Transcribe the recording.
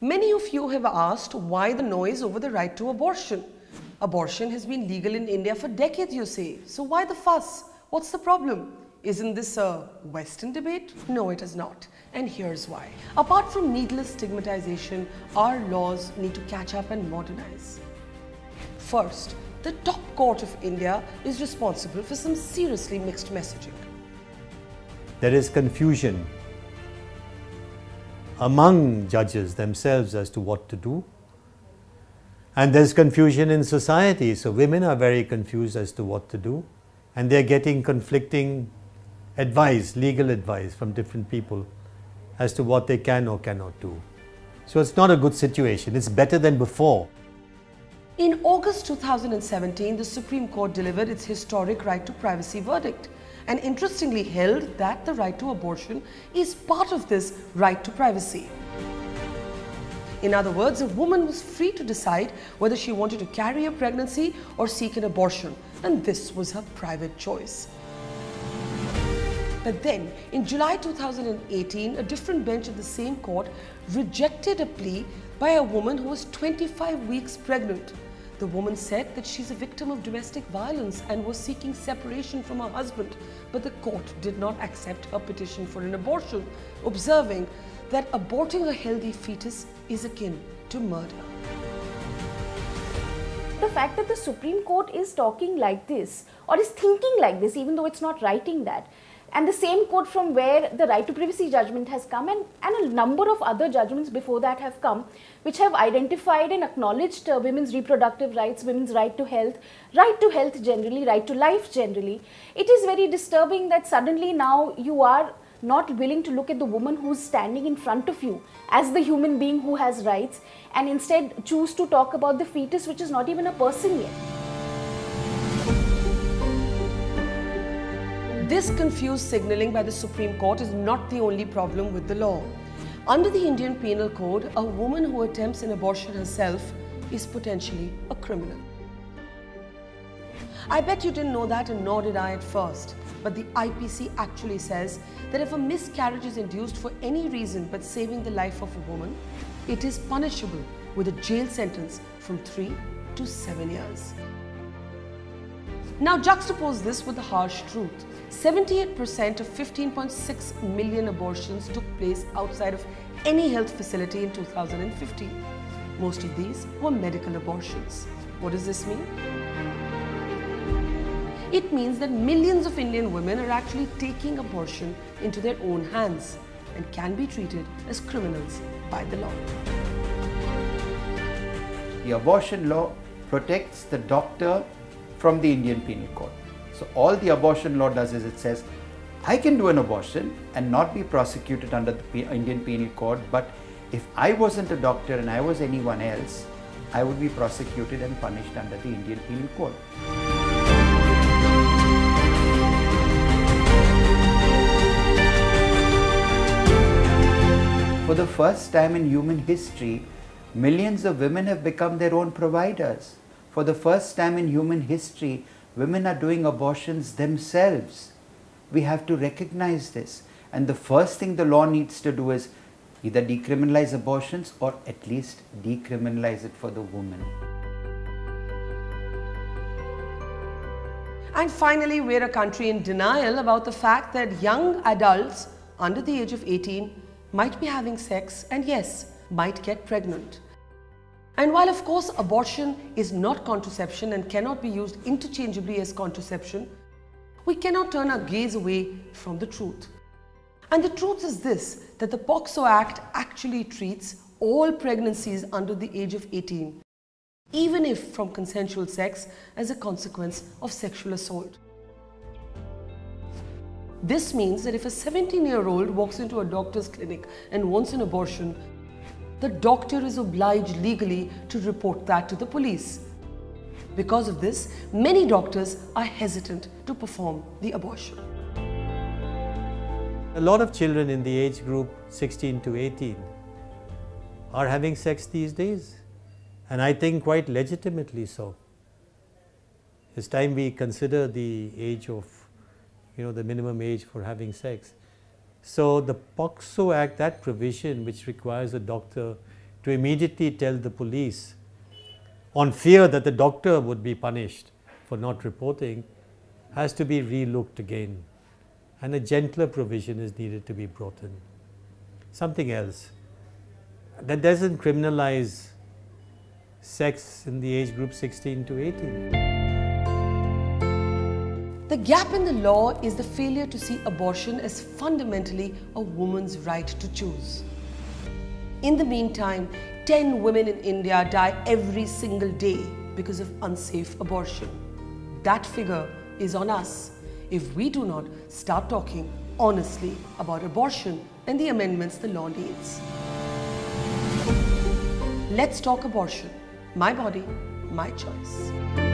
Many of you have asked why the noise over the right to abortion. Abortion has been legal in India for decades, you say. So why the fuss? What's the problem? Isn't this a Western debate? No, it is not. And here's why. Apart from needless stigmatization, our laws need to catch up and modernize. First, the top court of India is responsible for some seriously mixed messaging. There is confusion among judges themselves as to what to do. And there's confusion in society, so women are very confused as to what to do. And they're getting conflicting advice, legal advice from different people as to what they can or cannot do. So it's not a good situation. It's better than before. In August 2017, the Supreme Court delivered its historic right to privacy verdict, and interestingly held that the right to abortion is part of this right to privacy. In other words, a woman was free to decide whether she wanted to carry a pregnancy or seek an abortion, and this was her private choice. But then, in July 2018, a different bench of the same court rejected a plea by a woman who was 25 weeks pregnant. The woman said that she's a victim of domestic violence and was seeking separation from her husband, but the court did not accept her petition for an abortion, observing that aborting a healthy fetus is akin to murder. The fact that the Supreme Court is talking like this or is thinking like this, even though it's not writing that, and the same court from where the right to privacy judgment has come, and a number of other judgments before that have come, which have identified and acknowledged women's reproductive rights, women's right to health generally, right to life generally. It is very disturbing that suddenly now you are not willing to look at the woman who's standing in front of you as the human being who has rights, and instead choose to talk about the fetus, which is not even a person yet. This confused signaling by the Supreme Court is not the only problem with the law. Under the Indian Penal Code, a woman who attempts an abortion herself is potentially a criminal. I bet you didn't know that, and nor did I at first. But the IPC actually says that if a miscarriage is induced for any reason but saving the life of a woman, it is punishable with a jail sentence from 3 to 7 years. Now juxtapose this with the harsh truth. 78% of 15.6 million abortions took place outside of any health facility in 2015. Most of these were medical abortions. What does this mean? It means that millions of Indian women are actually taking abortion into their own hands and can be treated as criminals by the law. The abortion law protects the doctor from the Indian Penal Code. So all the abortion law does is it says, I can do an abortion and not be prosecuted under the Indian Penal Code, but if I wasn't a doctor and I was anyone else, I would be prosecuted and punished under the Indian Penal Code. For the first time in human history, millions of women have become their own providers. For the first time in human history, women are doing abortions themselves. We have to recognize this. And the first thing the law needs to do is either decriminalize abortions or at least decriminalize it for the woman. And finally, we're a country in denial about the fact that young adults under the age of 18 might be having sex and yes, might get pregnant. And while of course abortion is not contraception and cannot be used interchangeably as contraception, we cannot turn our gaze away from the truth. And the truth is this, that the POCSO Act actually treats all pregnancies under the age of 18, even if from consensual sex, as a consequence of sexual assault. This means that if a 17-year-old walks into a doctor's clinic and wants an abortion, the doctor is obliged legally to report that to the police. Because of this, many doctors are hesitant to perform the abortion. A lot of children in the age group 16 to 18 are having sex these days, and I think quite legitimately so. It's time we consider the age of, the minimum age for having sex. So the POCSO Act, that provision which requires a doctor to immediately tell the police on fear that the doctor would be punished for not reporting has to be re-looked again, and a gentler provision is needed to be brought in. Something else that doesn't criminalize sex in the age group 16 to 18. The gap in the law is the failure to see abortion as fundamentally a woman's right to choose. In the meantime, 10 women in India die every single day because of unsafe abortion. That figure is on us if we do not start talking honestly about abortion and the amendments the law needs. Let's talk abortion. My body, my choice.